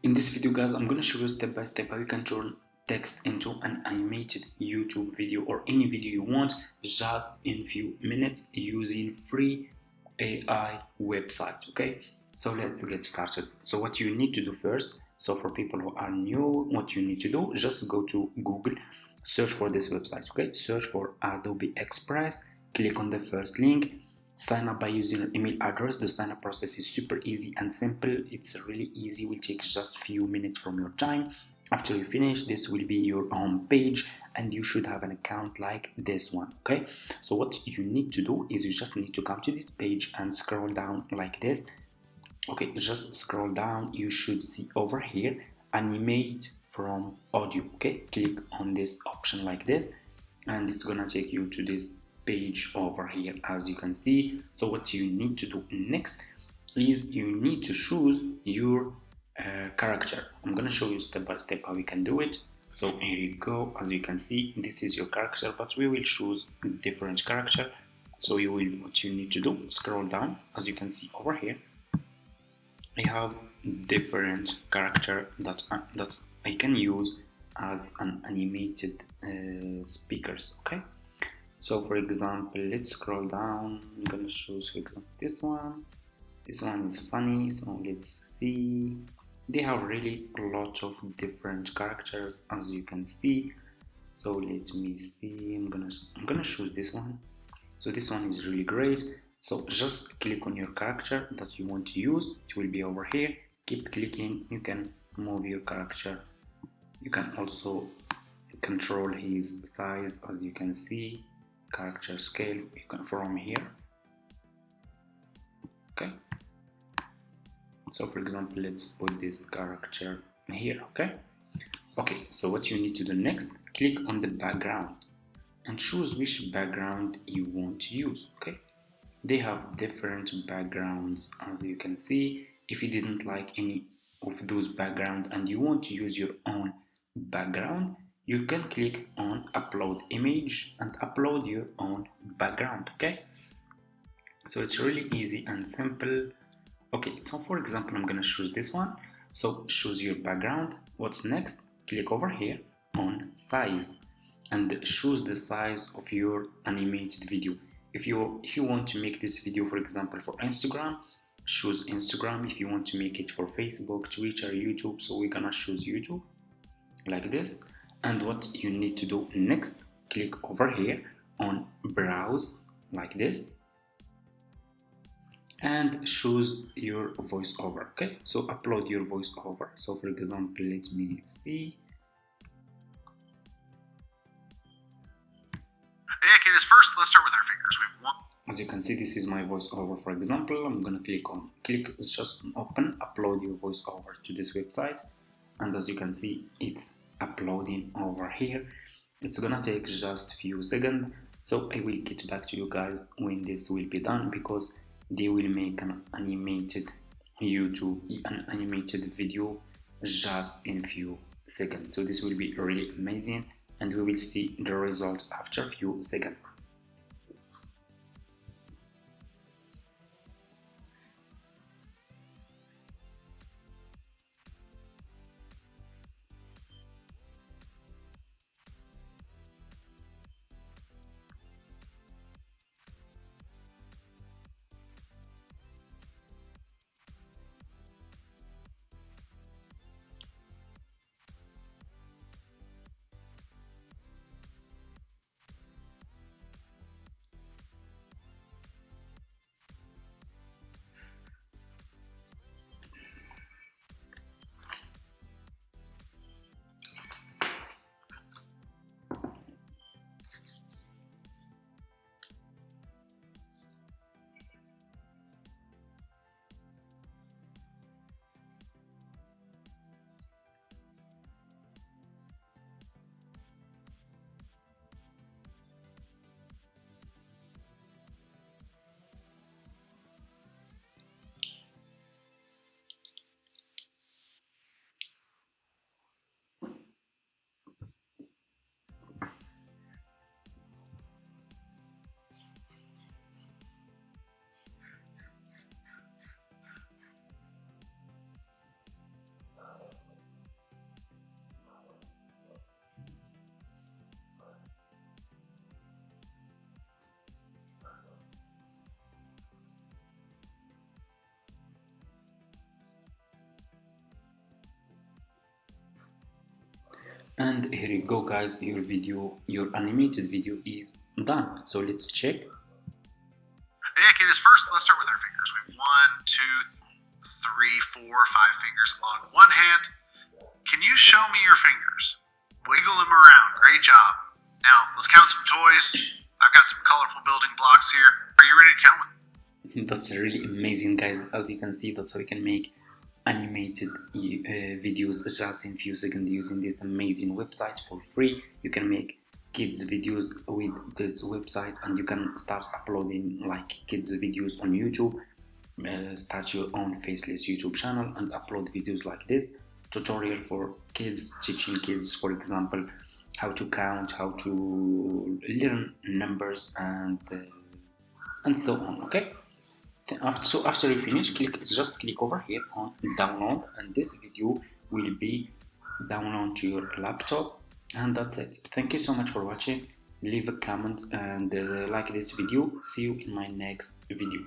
In this video, guys, I'm going to show you step by step how you can turn text into an animated YouTube video or any video you want just in few minutes using free AI website. Okay, so let's get started. So what you need to do first, so for people who are new, what you need to do, just go to Google, search for this website. Okay, search for Adobe Express, click on the first link, sign up by using your email address. The sign up process is super easy and simple. It's really easy, will take just few minutes from your time. After you finish, this will be your home page and you should have an account like this one. Okay, so what you need to do is you just need to come to this page and scroll down like this. Okay, just scroll down, you should see over here animate from audio. Okay, click on this option like this and it's gonna take you to this page over here, as you can see. So what you need to do next is you need to choose your character. I'm gonna show you step by step how you can do it. So here you go, as you can see, this is your character, but we will choose different character. So what you need to do, scroll down, as you can see over here, I have different character that I can use as an animated speakers. Okay, so for example, let's scroll down. I'm gonna choose, for example, this one. This one is funny, so let's see. They have really a lot of different characters, as you can see. So let me see. I'm gonna choose this one. So this one is really great. So just click on your character that you want to use. It will be over here. Keep clicking. You can move your character. You can also control his size, as you can see. Character scale, you can from here. Okay, so for example, let's put this character here. Okay, so what you need to do next, click on the background and choose which background you want to use. Okay, they have different backgrounds, as you can see. If you didn't like any of those background and you want to use your own background, you can click on upload image and upload your own background. Okay, so it's really easy and simple. Okay, so for example, I'm gonna choose this one. So choose your background. What's next? Click over here on size and choose the size of your animated video. If you want to make this video, for example, for Instagram, choose Instagram. If you want to make it for Facebook, Twitter, YouTube, so we're gonna choose YouTube like this. And what you need to do next, click over here on browse like this and choose your voiceover. Okay, so upload your voiceover. So for example, let me see. Indicators first, let's start with our fingers. We have one. As you can see, this is my voiceover. For example, I'm gonna click is just open, upload your voiceover to this website, and as you can see, it's uploading over here. It's gonna take just few seconds, so I will get back to you guys when this will be done, because they will make an animated video just in few seconds. So this will be really amazing and we will see the result after a few seconds. And here you go, guys, your animated video is done. So let's check. Yeah, Candace, first let's start with our fingers. We have 1, 2, 3, 4, 5 fingers on one hand. Can you show me your fingers? Wiggle them around. Great job. Now, let's count some toys. I've got some colorful building blocks here. Are you ready to count with me? That's really amazing, guys. As you can see, that's how you can make animated videos just in few seconds using this amazing website for free. You can make kids videos with this website, and you can start uploading like kids videos on YouTube. Start your own faceless YouTube channel and upload videos like this tutorial for kids, teaching kids, for example, how to count, how to learn numbers, and so on. Okay. After you finish, just click over here on download, and this video will be downloaded to your laptop, and that's it. Thank you so much for watching. Leave a comment and like this video. See you in my next video.